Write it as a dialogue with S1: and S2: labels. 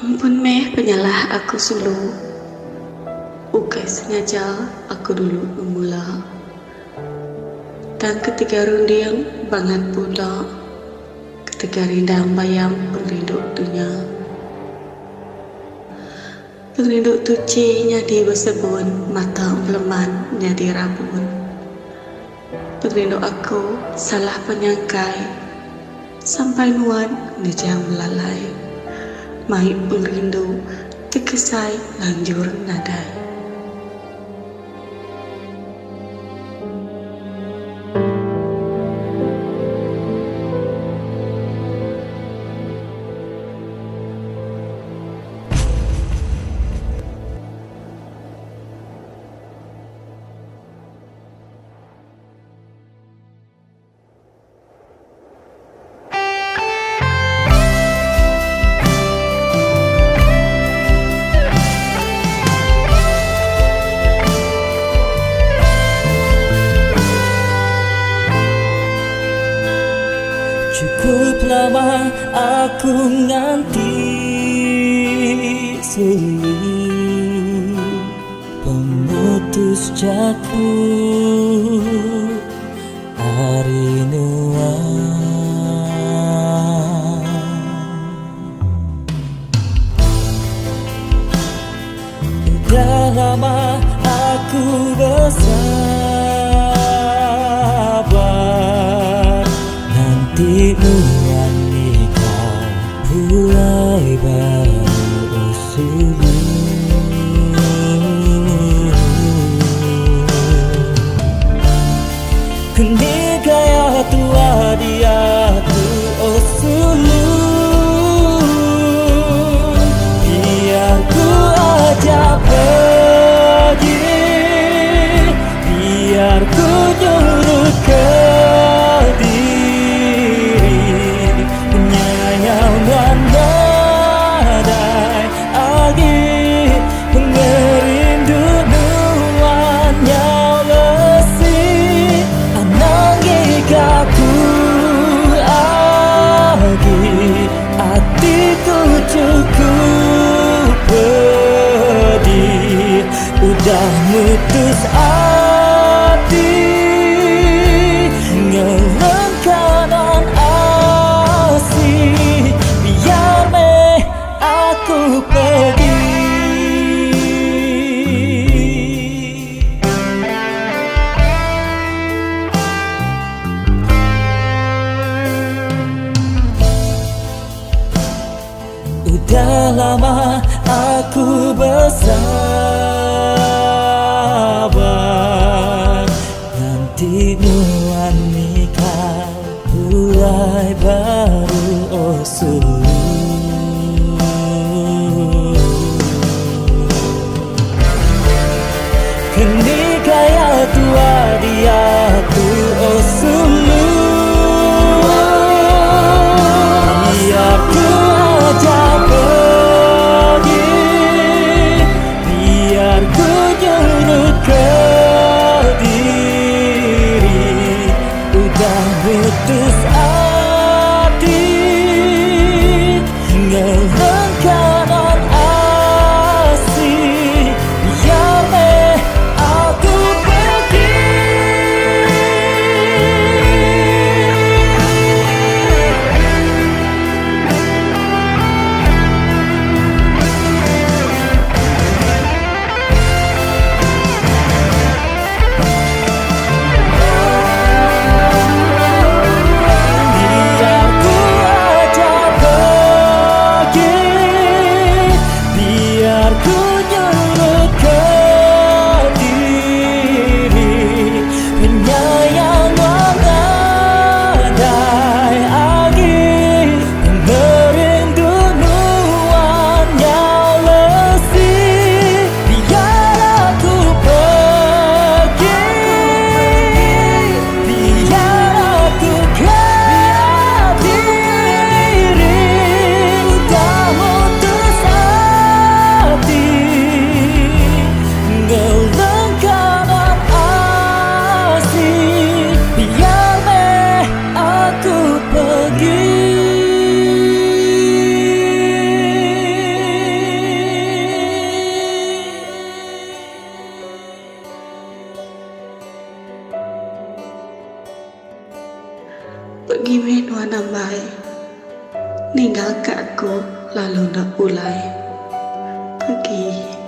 S1: Ampun meh penyalah aku sulu. Bukan sengaja aku dulu memula. Dan ketika runding bangat pula, ketika rindang bayang pengrinduk dunia. Pengrinduk tuci nyadi bersebun, mata meleman nyadi rabun. Pengrinduk aku salah penyangkai, sampai nuan nejang melalai. Mai pengrindu terkesai lanjur nadai.
S2: Cukup lama aku nganti selu pemutus jaku hari nuan. Udah lama aku bersabar, nanti nuan nikah mulai baru usul. Kini kaya tua dia tu osulu, biar ku ajak pergi, biar ku nyuruh ke diri, penyayang dan badai agi mengerindu nuan yang lesi. Anangikaku agi hatiku cukup pedih, udah mutus hati ngelengkanan asih, biar meh aku pergi. Udah lama aku bersabar, nanti nuan nikah mulai baru usul. Kini kaya tua dia tu osulu, biar ku ajak pergi, biar ku nyuruh ke diri, udah putus hati
S1: pergi menua nambai, ninggalkan aku lalu nak pulai. Pergi.